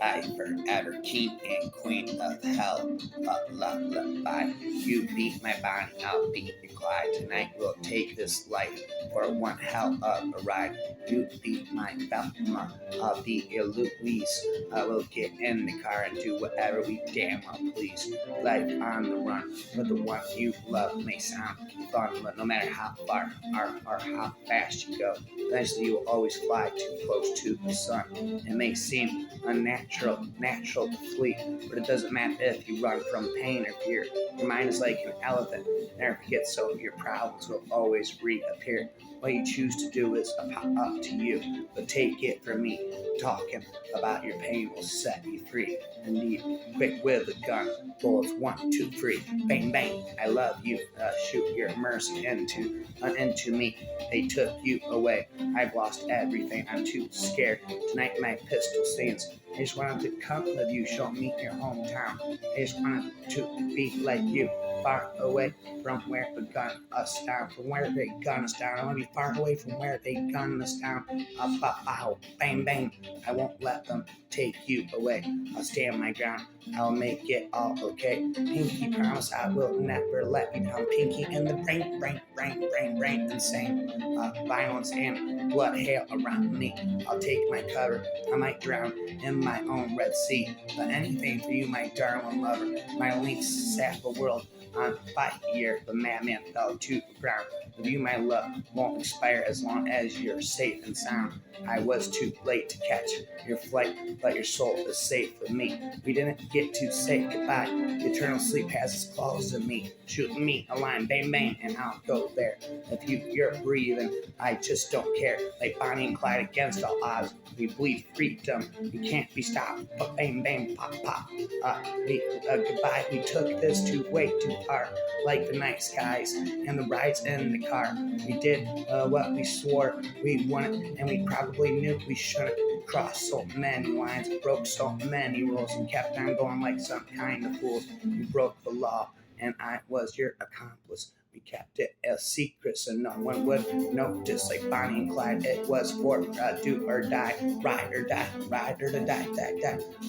I forever king and queen of hell. Lullaby. You beat my body, I'll beat your Clyde. Tonight we'll take this life for one hell of a ride. You beat my Velma, I'll beat your Louise. I will get in the car and do whatever we damn well please. Life on the run, but the one you love may sound fun, but no matter how far or how fast you go, eventually you will always fly too close to the sun. It may seem natural to flee, but it doesn't matter if you run from pain or fear. Your mind is like an elephant, never forgets, so your problems will always reappear. What you choose to do is up to you, but take it from me. Talking about your pain will set you free. Indeed, quick with a gun, bullets 1, 2, 3, bang bang. I love you. Shoot your mercy into me. They took you away. I've lost everything. I'm too scared. Tonight my pistol sings. I just wanted to come with you, show me your hometown. I just wanted to be like you, far away from where they gun us down. From where they gun us down. I want to be far away from where they gun us down. Bow, bang, bang. I won't let them take you away. I'll stand my ground. I'll make it all okay. Pinky promise I will never let you down. Pinky in the brain, insane. Violence and blood hail around me. I'll take my cover. I might drown in my own Red Sea. But anything for you, my darling lover. My links sat the world on fire. The madman fell to the ground. With you, my love won't expire as long as you're safe and sound. I was too late to catch your flight, but your soul is safe with me. We didn't get to say goodbye. Eternal sleep has its claws to me. Shoot me a line, bang bang, and I'll go there. If you're breathing, I just don't care. Like Bonnie and Clyde against all odds. We bleed freedom. We can't be stopped. But bang bang, pop pop. Goodbye. We took this way too far. Like the night skies and the rides in the car. We did what we swore we wanted, and we probably knew we shouldn't. Crossed so many lines, broke so many rules, and kept on going like some kind of fools. We broke the law, and I was your accomplice. We kept it a secret so no one would notice. Like Bonnie and Clyde, it was for do or die, ride or die, ride or to die,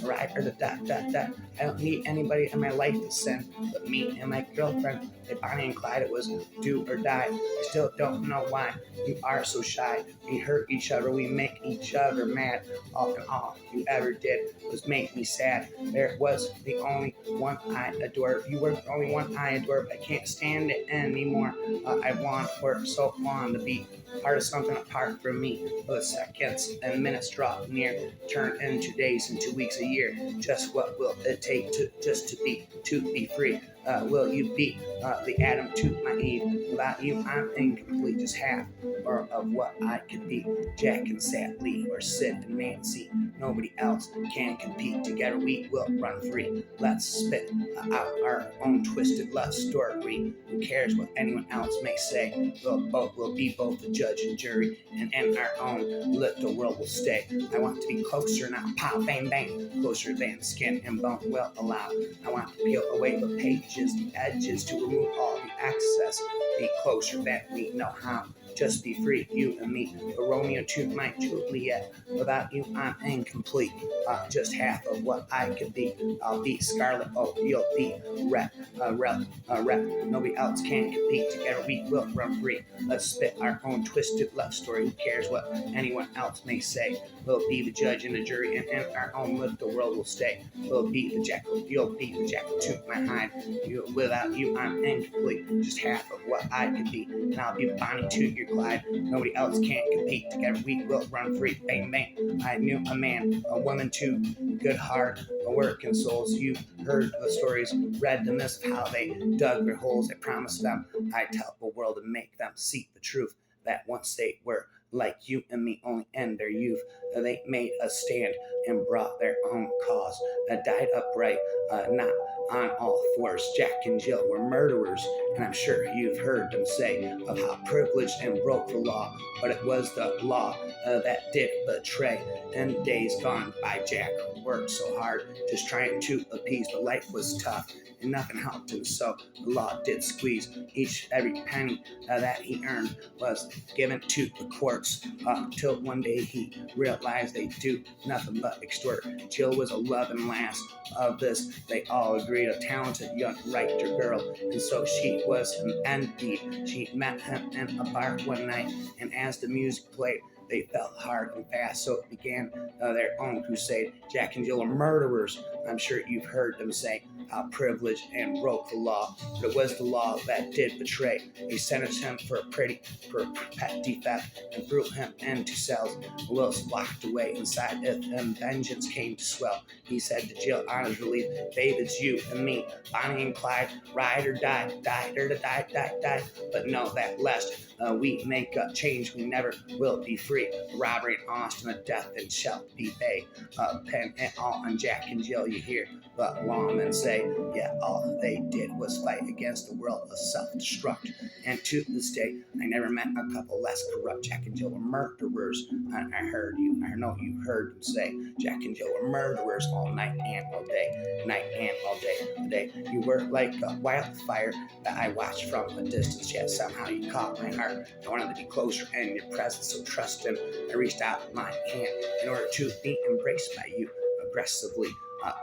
ride or to die. I don't need anybody in my life to sin, but me and my girlfriend. Like Bonnie and Clyde, it was do or die. I still don't know why you are so shy. We hurt each other, we make each other mad. All in all you ever did was make me sad. There was the only one I adored. You were the only one I adored. I can't stand it anymore. I want for so long to be part of something apart from me. But the seconds and minutes drop near, turn into days, into weeks, a year. Just what will it take to be free? Will you be the Adam to my Eve? Without you, I'm incomplete, just half or of what I could be. Jack and Sally, or Sid and Nancy. Nobody else can compete. Together we will run free. Let's spit out our own twisted love story. Who cares what anyone else may say? We'll be both the judge and jury, and in our own little world will stay. I want to be closer now. Pow, bang, bang. Closer than skin and bone will allow. I want to peel away the pages, the edges, to remove all the excess. Be closer than we know how. Just be free, you and me. A Romeo to my Juliet. Without you, I'm incomplete. Just half of what I could be. I'll be Scarlet. Oh, you'll be Rep. Nobody else can compete. Together we will run free. Let's spit our own twisted love story. Who cares what anyone else may say? We'll be the judge and the jury, and in our own little world will stay. We'll be the jackal. You'll be the jackal to my hide. Without you, I'm incomplete. Just half of what I could be. And I'll be Bonnie to your Clyde. Nobody else can't compete. Together we will run free. Bang, bang. I knew a man, a woman too. Good heart, a working souls. You heard the stories, read the myths of how they dug their holes. I promised them I'd tell the world and make them see the truth. That once they were like you and me, only in their youth. They made a stand and brought their own cause. Died upright, not on all fours. Jack and Jill were murderers, and I'm sure you've heard them say of how privileged and broke the law. But it was the law that did betray. And days gone by, Jack worked so hard, just trying to appease, but life was tough. And nothing helped him, so the law did squeeze. Every penny that he earned was given to the courts, till one day he realized they do nothing but extort. Jill was a loving lass of this. They all agreed, a talented young writer girl, and so she was indeed. She met him in a bar one night, and as the music played, they fell hard and fast, so it began their own crusade. Jack and Jill are murderers. I'm sure you've heard them say how privileged and broke the law, but it was the law that did betray. They sentenced him for petty theft and threw him into cells. Willis locked away inside if vengeance came to swell. He said to Jill on his relief, babe, it's you and me, Bonnie and Clyde, ride or die, die. But no, that lest we make a change, we never will be free. Robbery in Austin, a death in Shelby Bay. Pen and all on Jack and Jill, you hear the lawmen say, yeah, all they did was fight against the world of self-destruct. And to this day, I never met a couple less corrupt. Jack and Jill were murderers. I heard you. I know you heard them say Jack and Jill were murderers all night and all day. Night and all day. The day you were like a wildfire that I watched from a distance, yet somehow you caught my heart. I wanted to be closer in your presence, so trusting, I reached out my hand in order to be embraced by you aggressively.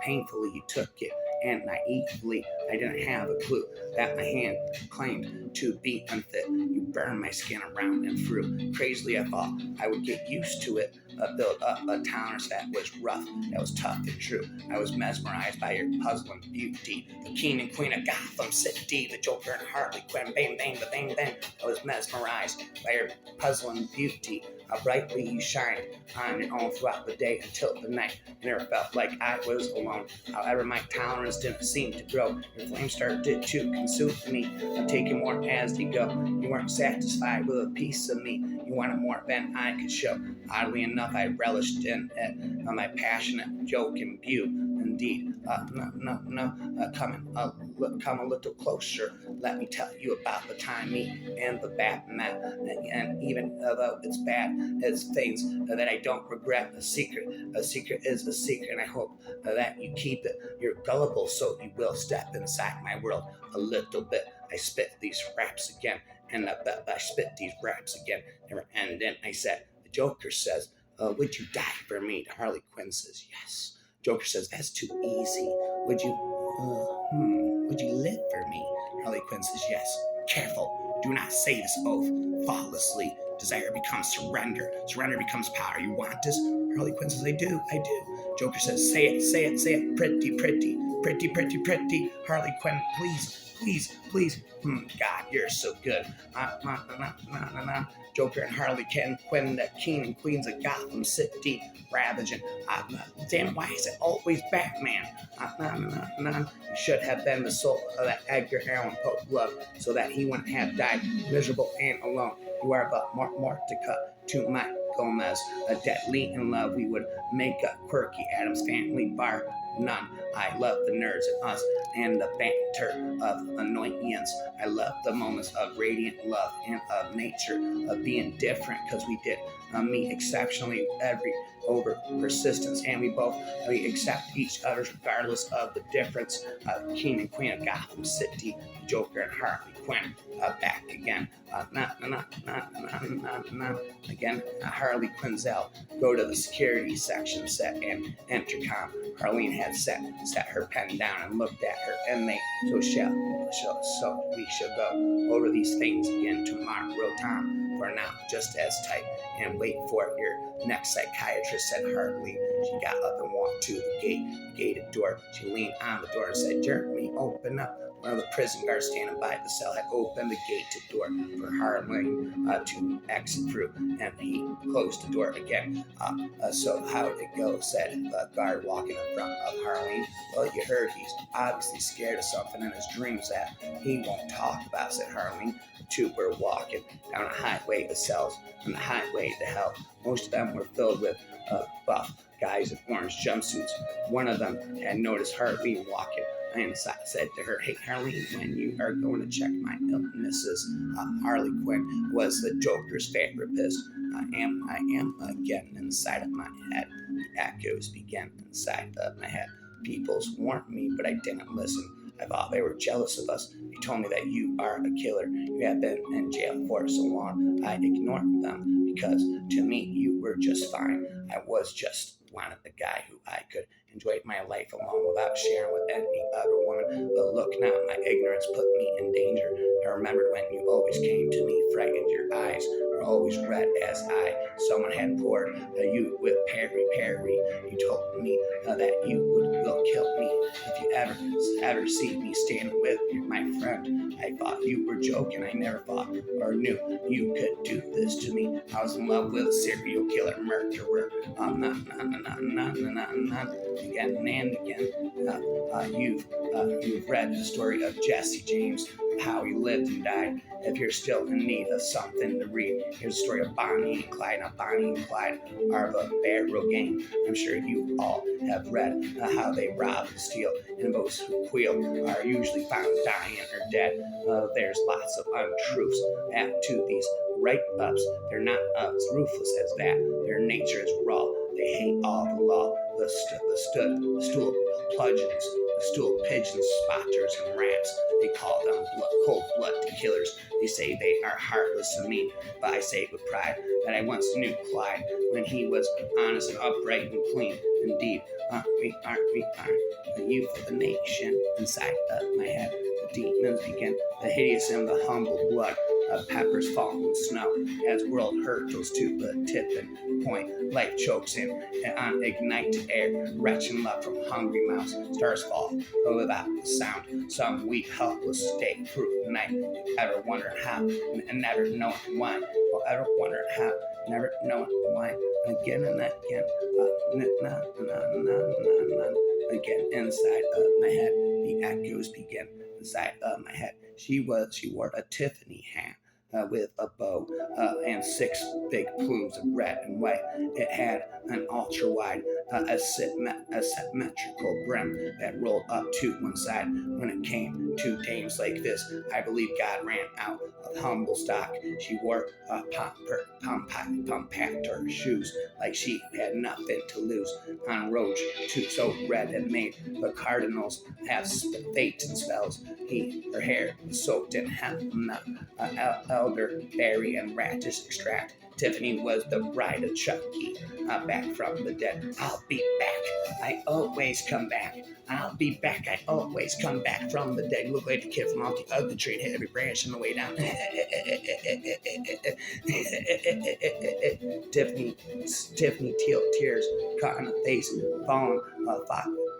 Painfully, you took it, and naively, I didn't have a clue that my hand claimed to be unfit. You burned my skin around and through. Crazily, I thought I would get used to it, build up a tolerance that was rough, that was tough and true. I was mesmerized by your puzzling beauty, the king and queen of Gotham City, the Joker and Harley Quinn, bang, bang, the bang, bang. I was mesmerized by your puzzling beauty, how brightly you shined on your own throughout the day until the night. I never felt like I was alone. However, my tolerance didn't seem to grow. Your flame started to consume me. I'm taking more as you go. You weren't satisfied with a piece of me. You wanted more than I could show. Oddly enough, I relished in it, my passionate joke and view. Indeed, come a little closer. Let me tell you about the time me and the bat met. And even though it's bad, it's things that I don't regret. A secret is a secret, and I hope that you keep it. You're gullible, so you will step inside my world a little bit. I spit these raps again, and I spit these raps again. Never end. And I said, the Joker says, would you die for me? Harley Quinn says, yes. Joker says, that's too easy. Would you live for me? Harley Quinn says, yes. Careful, do not say this oath thoughtlessly. Desire becomes surrender. Surrender becomes power. You want this? Harley Quinn says, I do. Joker says, say it. Pretty. Harley Quinn, please. God, you're so good. Joker and Harley Quinn, the king and queens of Gotham City, ravaging. Damn, why is it always Batman? You should have been the soul of that Edgar Allan Poe loved, so that he wouldn't have died miserable and alone. You are but Mortica to my Gomez, a deadly in love. We would make a quirky Addams Family bar none. I love the nerds and us and the banter of annoyance. I love the moments of radiant love and of nature, of being different, because we did meet exceptionally over persistence, and we accept each other regardless of the difference. King and Queen of Gotham City, Joker and Harley Quinn, back again. Again, Harley Quinzel. Go to the security section, set and intercom. Harleen had set her pen down and looked at her inmate. So we shall go over these things again tomorrow. Tom, for now, just as tight and wait for your next psychiatrist, said Harley. She got up and walked to the gated door. She leaned on the door and said, Jeremy, open up. One of the prison guards standing by the cell had opened the gated door for Harleen to exit through, and he closed the door again. So how did it go? Said the guard walking in front of Harleen. Well, you heard he's obviously scared of something in his dreams that he won't talk about, said Harleen. The two were walking down a highway to cells and the highway to hell. Most of them were filled with buff guys in orange jumpsuits. One of them had noticed Harleen walking and said to her, hey, Harleen, when you are going to check my illnesses, Harley Quinn was the Joker's therapist. I am again inside of my head. The echoes began inside of my head. Peoples warned me, but I didn't listen. I thought they were jealous of us. They told me that you are a killer. You have been in jail for so long. I ignored them because to me you were just fine. I was just wanted a guy who I could enjoy my life alone without sharing with any other woman. But look now, my ignorance put me in danger. I remembered when you always came to me, frightened. Your eyes were always red as someone had poured you with peri. You told me that you will kill me if you ever see me standing with my friend. I thought you were joking. I never thought or knew you could do this to me. I was in love with a serial killer, murderer. Again and again. You've read the story of Jesse James, how he lived and died. If you're still in need of something to read, here's the story of Bonnie and Clyde. Now, Bonnie and Clyde are the Barrel Gang. I'm sure you all have read how they rob and steal, and those who quail are usually found dying or dead. There's lots of untruths to these write-ups. They're not as ruthless as that. Their nature is raw. They hate all the law. The stool pigeons, spotters, and rats. They call them cold-blooded killers. They say they are heartless and mean, but I say with pride that I once knew Clyde when he was honest and upright and clean. Indeed, we are the youth of the nation. Inside of my head, the demons begin, the hideous and the humble blood. Peppers fall in snow as world hurtles to the tipping point. Life chokes in on ignite air. Wretched love from hungry mouths. Stars fall without sound. Some weak, helpless stay through the night. Ever wondering how and never knowing why? Or ever wondering how, never knowing why? Again and again. Again inside of my head. The echoes begin inside of my head. She wore a Tiffany hat with a bow and 6 big plumes of red and white. It had an ultra-wide asymmetrical brim that rolled up to one side. When it came to dames like this, I believe God ran out of humble stock. She wore compactor shoes like she had nothing to lose. On road to so red and made the cardinals have Satan spells. Her hair was soaked in hemp, elderberry, and radish extract. Tiffany was the bride of Chucky, back from the dead. I'll be back. I always come back. I'll be back. I always come back from the dead. Look like the kid from off the other tree and hit every branch on the way down. Tiffany tears caught in the face, falling,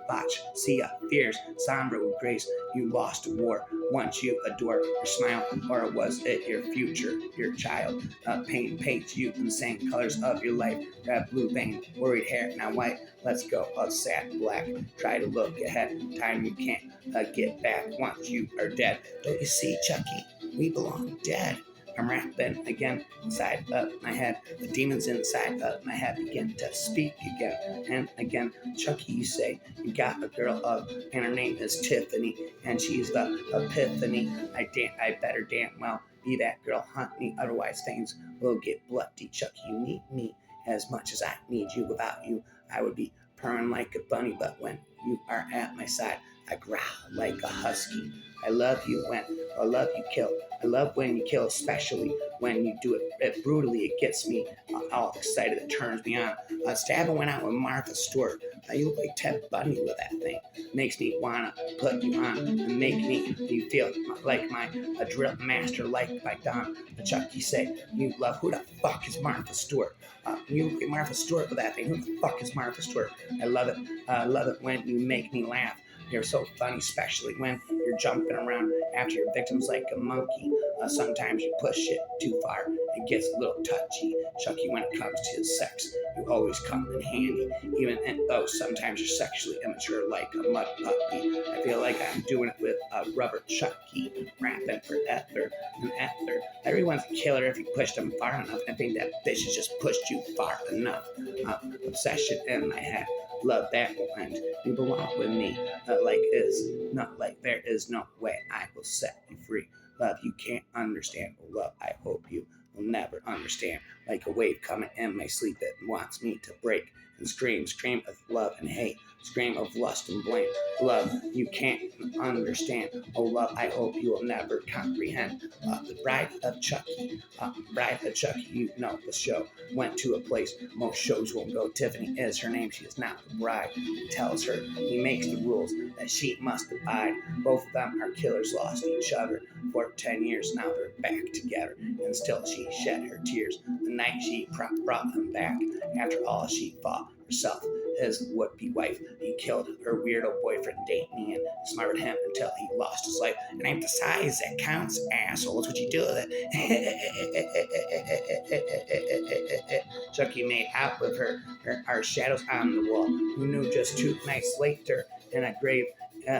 botch, see fears, somber with grace. You lost a war. Once you adore your smile, or was it your future, your child? Paint paints you in the same colors of your life. Red, blue vein, worried hair, now white. Let's go of sad black. Try to look ahead. Time you can't get back once you are dead. Don't you see, Chucky? We belong dead. I'm rapping again inside of my head. The demons inside of my head begin to speak again and again. Chucky, you say, you got a girl and her name is Tiffany, and she's the epiphany. I better damn well be that girl, hunt me, otherwise things will get bloody. Chucky, you need me as much as I need you. Without you, I would be purring like a bunny, but when you are at my side, I growl like a husky. I love you kill. I love when you kill, especially when you do it brutally. It gets me all excited. It turns me on. Stabbing went out with Martha Stewart. You look like Ted Bundy with that thing. Makes me want to put you on and make you feel like a drill master like by Don. Chucky say, you love, who the fuck is Martha Stewart? You look like Martha Stewart with that thing. Who the fuck is Martha Stewart? I love it. I love it when you make me laugh. You're so funny, especially when you're jumping around after your victims like a monkey. Sometimes you push it too far. It gets a little touchy. Chucky, when it comes to sex, you always come in handy. Even though sometimes you're sexually immature like a mud puppy. I feel like I'm doing it with a rubber Chucky, rapping for ether and ether. Everyone's a killer if you push them far enough. I think that bitch has just pushed you far enough. Obsession in my head. Love that will end. You belong with me, there is no way I will set you free. Love you can't understand. Love I hope you will never understand. Like a wave coming in my sleep, it wants me to break and scream of love and hate. scream of lust and blame. Love, you can't understand. Oh, love, I hope you will never comprehend. The Bride of Chucky. Bride of Chucky, you know the show. Went to a place most shows won't go. Tiffany is her name. She is not the bride. He tells her he makes the rules that she must abide. Both of them are killers, lost each other for 10 years. Now they're back together, and still she shed her tears. The night she brought them back. After all, she fought herself, his would-be wife. He killed her weirdo boyfriend, dating and smarted him until he lost his life. And I'm the size that counts, asshole. That's what you do with it. Chucky made out with our shadows on the wall. Who knew just 2 nights later in a grave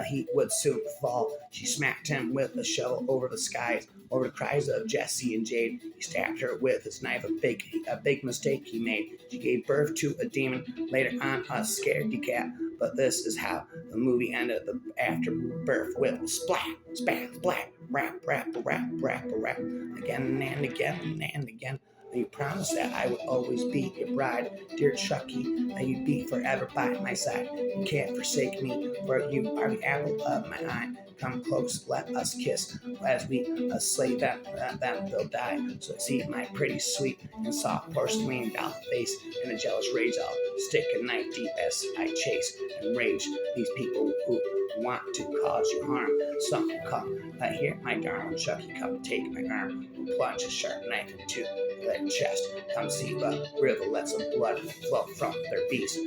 he would soon fall. She smacked him with a shovel over the skies, over the cries of Jesse and Jade. He stabbed her with his knife, a big mistake he made. She gave birth to a demon, later on a scaredy cat. But this is how the movie ended, the afterbirth with splat, spat, splat, rap, rap, rap, rap, rap, again and again and again. You promised that I would always be your bride, dear Chucky, that you'd be forever by my side. You can't forsake me, for you are the apple of my eye. Come close, let us kiss. As we slay them they'll die. So see my pretty, sweet, and soft porcelain doll face. In a jealous rage, I'll stick a knife deep as I chase and rage these people who want to cause you harm. Some come here, my darling Chucky, come take my arm. Plunge a sharp knife into their chest. Come see the rivulets of blood flow from their beasts.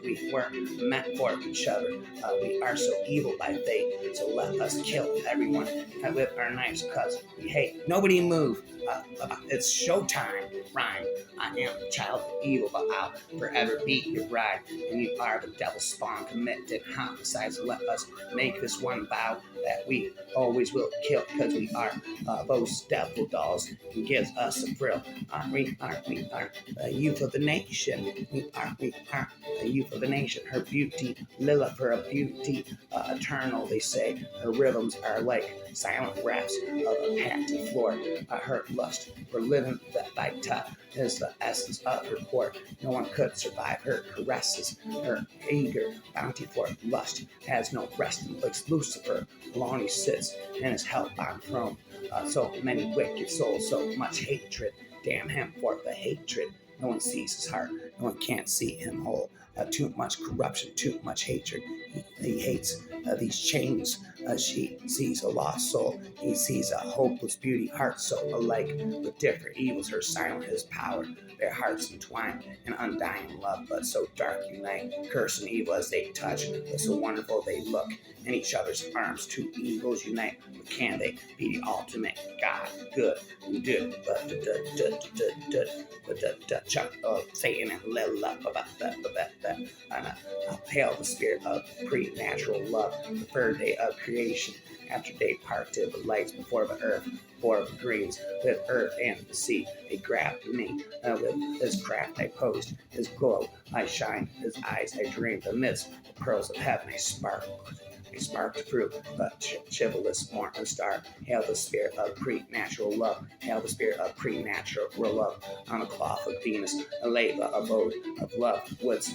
We weren't meant for each other. We are so evil by fate. So let us kill everyone with our knives, cause we hate. Nobody move. It's showtime. Rhyme. I am a child of evil, but I'll forever be your bride. And you are the devil's spawn, committed homicides. Let us make this one vow that we always will kill, because we are those devil dolls. It gives us a thrill. We are the youth of the nation. We are the youth of the nation. Her beauty, Lilith, her beauty eternal, they say. Her rhythms are like silent raps of a packed floor. Her lust for living that by touch is the essence of her core. No one could survive her caresses. Her eager bounty for lust has no resting place. Lucifer alone he sits and is held on throne. So many wicked souls, so much hatred. Damn him for the hatred. No one sees his heart. No one can't see him whole. Too much corruption, too much hatred. He hates these chains. She sees a lost soul. He sees a hopeless beauty, heart so alike, with different evils. Her silent, his power. Their hearts entwined in undying love, but so dark unite. Curse and evil as they touch, but so wonderful they look in each other's arms. Two evils unite, but can they be the ultimate God? Good and do, but Chuck of Satan and Lilith, hail the spirit of preternatural love, the third day of creation. After they parted the lights before the earth, before the greens, with earth and the sea, they grabbed me. With his craft I posed, his glow I shined, his eyes I dreamed. Amidst the pearls of heaven I sparked through the chivalrous morning star. Hail the spirit of preternatural love. Hail the spirit of preternatural love. On the cloth of Venus, a lava abode of love. Woods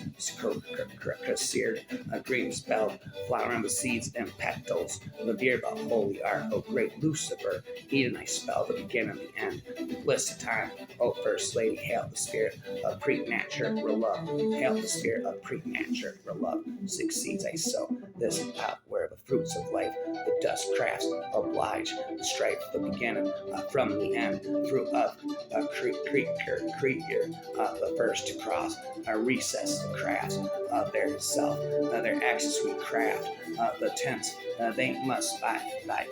seared, a green spell, flowering with seeds and petals. Revere the holy art, O great Lucifer. Eden I spell the beginning and the end. The bliss of time, O first lady. Hail the spirit of preternatural love. Hail the spirit of preternatural love. 6 seeds I sow. This out where the fruits of life, the dust crafts oblige, the strife of the beginning, from the end, through up a creature, the first to cross, a recess, the crafts of their self, their axis we craft, the tents, they must buy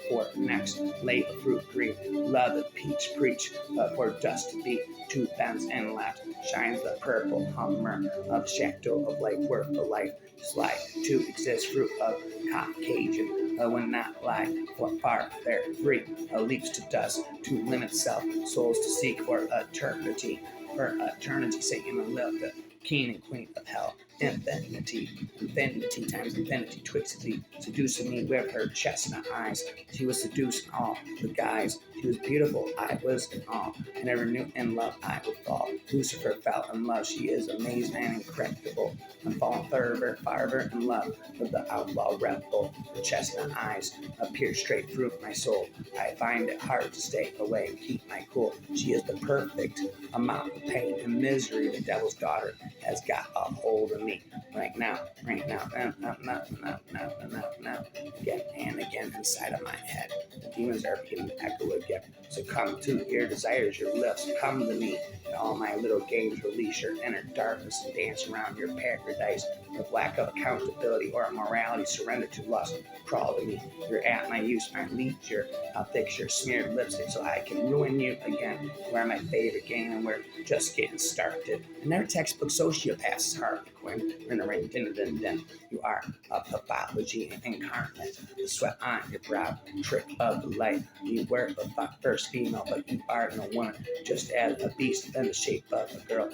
for next, lay the fruit green, love the peach preach, for dust to be, 2 bends and left, shines the purple hummer of shadow of life, worth the life, slide to exist, fruit of Caucasian, when not lie, for far there free, leaps to dust, to limit self, souls to seek for eternity, Satan and Lilith, the king and queen of hell, infinity times infinity, twixty, seducing me with her chestnut eyes. She was seducing all the guys. She was beautiful, I was in awe. I never knew in love I would fall. Lucifer fell in love, she is amazing and incredible. I'm falling farther in love with the outlaw rebel. Her chestnut eyes peer straight through my soul. I find it hard to stay away and keep my cool. She is the perfect amount of pain and misery. The devil's daughter has got a hold of me right now, again and again inside of my head. The demons are beginning to echo again. So come to your desires, your lips, come to me. And all my little games, release your inner darkness and dance around your paradise. With lack of accountability or morality, surrender to lust. Crawl to me. You're at my use, my leisure. I'll fix your smeared lipstick so I can ruin you again. We're my favorite game and we're just getting started. And their textbook sociopaths, Harley Quinn. You are a pathology incarnate. The sweat on your brow, trick of the light. You were the first female, but you are no woman. Just as a beast in the shape of a girl.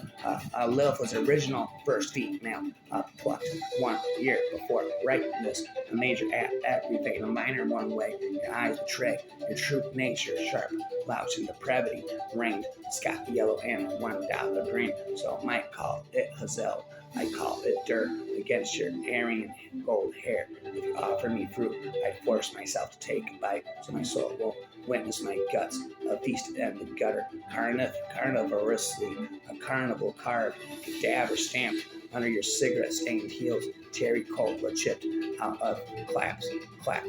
Lilith was original first female, plucked 1 year before rightness. A major at everything, a minor one way. Your eyes betray your true nature, sharp, louch, and depravity. Ringed, sky yellow, and $1 green. So I might call it Hazel. I call it dirt against your Aryan gold hair. If you offer me fruit, I force myself to take a bite, so my soul won't witness my guts. A feast in the gutter, carnivorously, a carnival card, cadaver stamped under your cigarette-stained heels, cherry cola chipped out of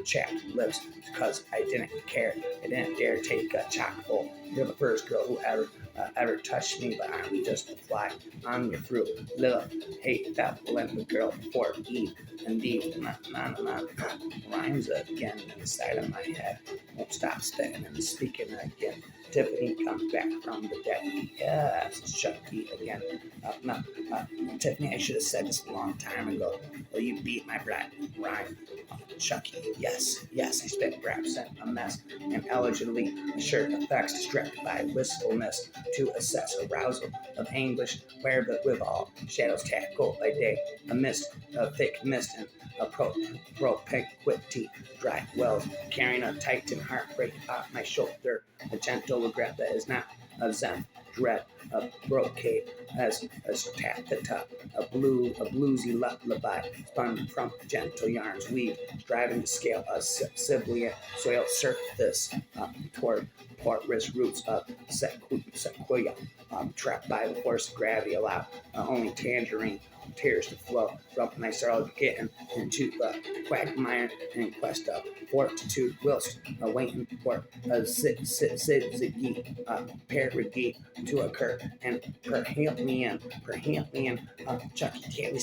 chapped lips, because I didn't care. I didn't dare take a chockful. You're the first girl who ever touched me, but I'm just a fly on your fruit. Lilith, hate that blend girl before Eve. Indeed, rhymes again inside of my head. Won't stop spitting and speaking again. Tiffany comes back from the dead. Yes, Chucky again. Tiffany, I should have said this a long time ago. Will you beat my rhyme? Chucky, yes, I spit raps in a mess, and allegedly a shirt effects distracted by wistfulness to assess arousal of anguish, where but with all shadows tackle by day, a mist, a thick mist, and a propinquity, dry wells, carrying a titan heartbreak off my shoulder, a gentle regret that is not a zen dread, a brocade as taffeta, a bluesy lullaby, spun from gentle yarns, weave, driving to scale a sibilant soil surface toward porous roots of sequoia, trapped by the force of gravity, allow only tangerine tears to flow from my sorrow, getting into the quagmire in quest of fortitude, whilst waiting for a ziggy parody to occur, and perhaps me in, Chucky, can't you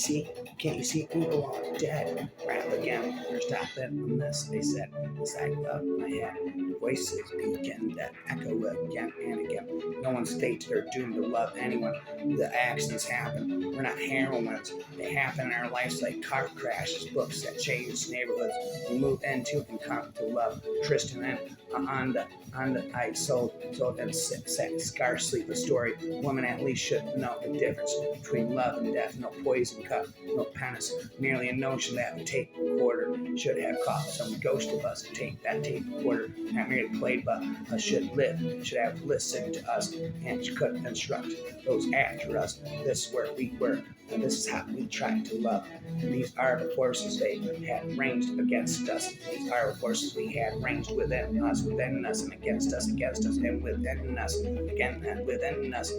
see, people are dead, rap again, stop it, unless they said, inside of my head, voices begin to echo again and again, no one states they're doomed to love anyone, the accidents happen, we're not heroines, they happen in our lives like car crashes, books that change neighborhoods we move into and come to love. Tristan and Anda I sold and scarcely the story. Woman at least should know the difference between love and death. No poison cup, no penance, merely a notion that the tape recorder should have caught some ghost of us to take that tape recorder, not merely played, but should have listened to us and could instruct those after us. This is where we were, and this is how we tried to love. And these are the forces they had ranged against us. These are the forces we had ranged within us, and against us, and within us, again and within us.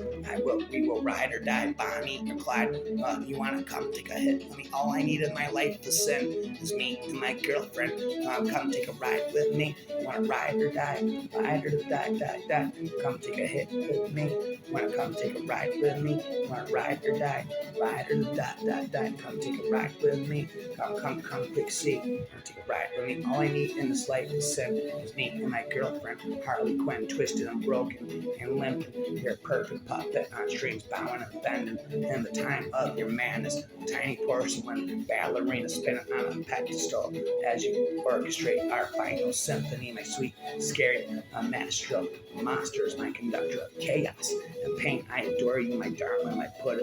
We will ride or die, Bonnie or Clyde. You want to come take a hit with me? All I need in my life to sin is me and my girlfriend. Come take a ride with me. You want to ride or die? Ride or die. Come take a hit with me. You want to come take a ride with me? You want to ride or die? Ride or die. Come take a ride with me. Come, quick, see. Come take a ride with me. All I need in this life is sin is me and my girlfriend. Harley Quinn, twisted and broken and limp. You're a perfect puppet on strings, bowing and bending. In the time of your madness, tiny porcelain ballerina spinning on a pedestal as you orchestrate our final symphony. My sweet, scary maestro, monster is my conductor of chaos and pain. I adore you, my darling. I put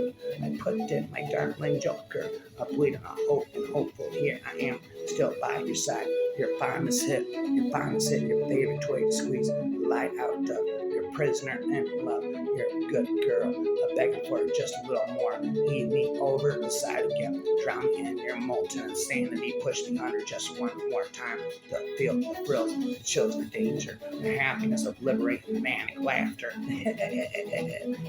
in my darling joker. Bleeding on hope and hopeful. Here I am, still by your side. Your finest hit, your favorite toy to squeeze. Light out of your prisoner in love. You're a good girl, begging for just a little more. Heave me over the side again. Drown me in your molten insanity. Push me under just one more time. To feel the thrills, the chills, the danger, the happiness of liberating manic laughter.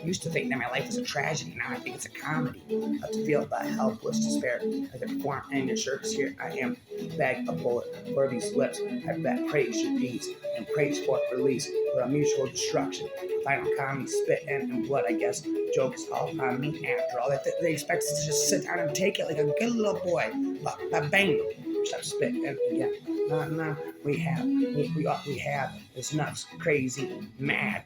Used to think that my life was a tragedy. Now I think it's a comedy. To feel the helpless despair as I perform in your service. Here I am, beg a bullet for these lips. I bet praise your deeds and praise for release for a mutual destruction. Final comedy, spit and blood, I guess. Joke is all on me after all. They expect us to just sit down and take it like a good little boy. But bang, stop spitting again. No, we have is nuts, crazy, mad,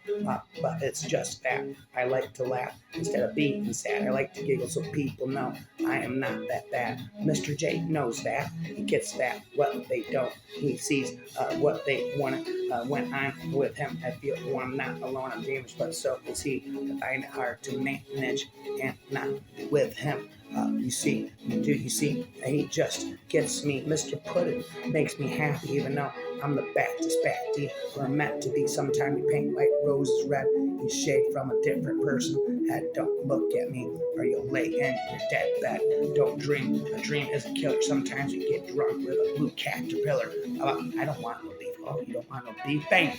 but it's just that I like to laugh instead of being sad. I like to giggle so people know I am not that bad. Mr. J knows that. He gets that. What they don't. He sees what they want. When I'm with him, I feel I'm not alone. I'm damaged, but so is he. I find it hard to manage and not with him. You see, he just gets me. Mr. Puddin makes me happy, even though I'm the Baptist Bapty. We're meant to be. Sometimes we paint white roses red. He's shaved from a different person. Don't look at me, or you'll lay in your dead bed. Don't dream. A dream is a killer. Sometimes we get drunk with a blue caterpillar. I don't want no beef. Oh, you don't want no beef? Bang!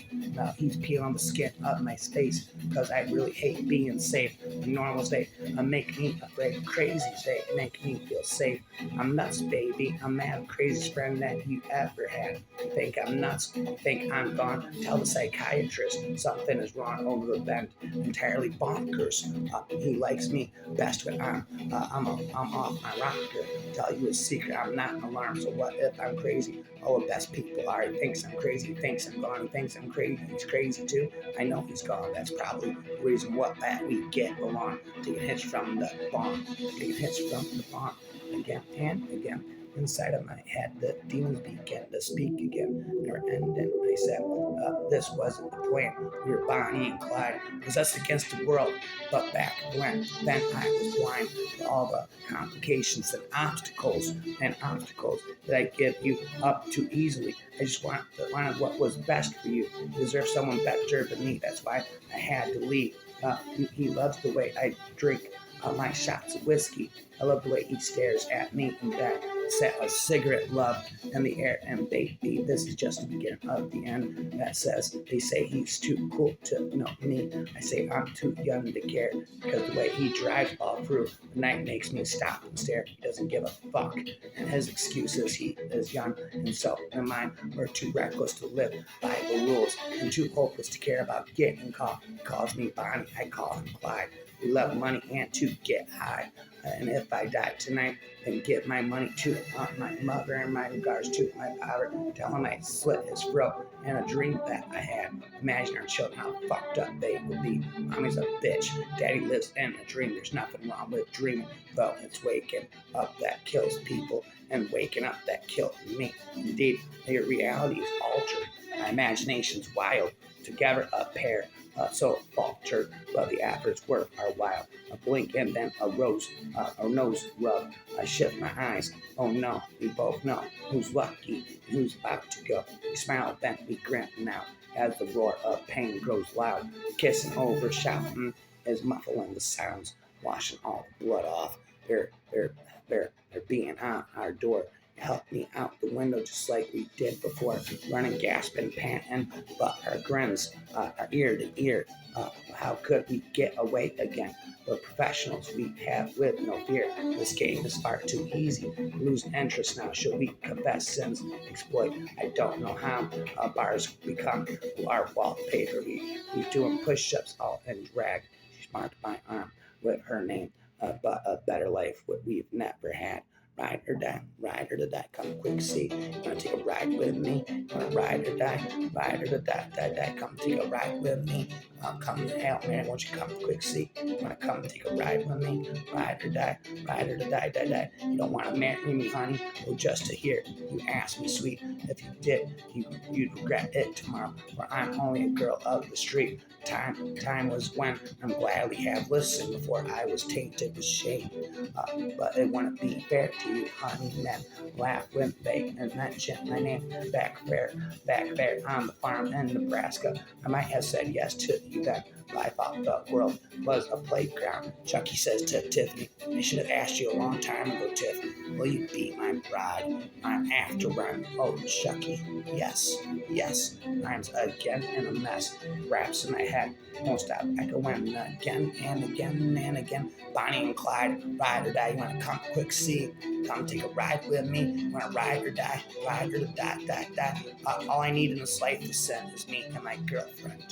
He's peeling the skin of my face because I really hate being safe. Normal state make me afraid. Crazy state make me feel safe. I'm nuts, baby. I'm mad, craziest friend that you ever had. Think I'm nuts? Think I'm gone? Tell the psychiatrist something is wrong over the bend. Entirely bonkers. He likes me best when I'm off my rocker. Tell you a secret. I'm not an alarm. So what if I'm crazy? All the best people are. He thinks I'm crazy. He thinks I'm gone. He thinks I'm crazy. He's crazy too. I know he's gone. That's probably the reason what that we get along. Taking hits from the bomb. Taking hits from the bomb. Again and again. Inside of my head, the demons began to speak again. Never ending. I said, this wasn't the plan. We were Bonnie and Clyde. It was us against the world. But back when, then I was blind to all the complications and obstacles that I give you up too easily. I just wanted what was best for you. You deserve someone better than me. That's why I had to leave. He loves the way I drink my shots of whiskey. I love the way he stares at me and back. Set a cigarette love in the air, and baby, this is just the beginning of the end. That says they say he's too cool to know me. I say I'm too young to care because the way he drives all through the night makes me stop and stare. He doesn't give a fuck, and his excuse is he is young, and so am I. We're too reckless to live by the rules and too hopeless to care about getting caught. He calls me Bonnie, I call him Clyde. We love money and to get high. And if I die tonight, then give my money to my mother and my regards to my father. Tell him I slit his throat and a dream that I had. Imagine our children, how fucked up they would be. Mommy's a bitch. Daddy lives in a dream. There's nothing wrong with dreaming. Well, it's waking up that kills people and waking up that killed me. Indeed, your reality is altered. My imagination's wild. Together a pair. So faltered, but the efforts were our while. A blink and then a nose rub. I shift my eyes. Oh no, we both know who's lucky and who's about to go. We smile, then we grin now as the roar of pain grows loud. Kissing over, shouting is muffling the sounds, washing all the blood off. They're being on our door. Help me out the window just like we did before, running, gasping, panting, but our grins are ear to ear. How could we get away again? We're professionals, we have lived no fear. This game is far too easy. Lose interest now. Should we confess sins, exploit? I don't know how. Bars become our wallpaper. We doing push-ups all in drag. She's marked my arm with her name, but a better life what we've never had. Ride or die, come quick, see. You wanna take a ride with me? You wanna ride or die, die, come take a ride with me. Come to hell, man, won't you come quick, see? Wanna come take a ride with me? Ride or die, ride or die, die, die. You don't wanna marry me, honey? Well, just to hear you ask me, sweet. If you did, you'd regret it tomorrow. For I'm only a girl of the street. Time was when I'm gladly have listened before I was tainted with shame. But it wouldn't be fair to you, honey. Men laugh when they mention my name. Back there on the farm in Nebraska. I might have said yes to you then. But I thought the world was a playground. Chucky says to Tiffany, I should have asked you a long time ago, Tiff. Will you be my bride? I'm after run. Oh, Chucky. Yes, yes. Rhymes again in a mess. Raps in my head. Won't stop echoing again and again and again. Bonnie and Clyde, ride or die. You want to come quick, see? Come take a ride with me. You want to ride or die? Ride or die, die, die. All I need in this life to sin is me and my girlfriend.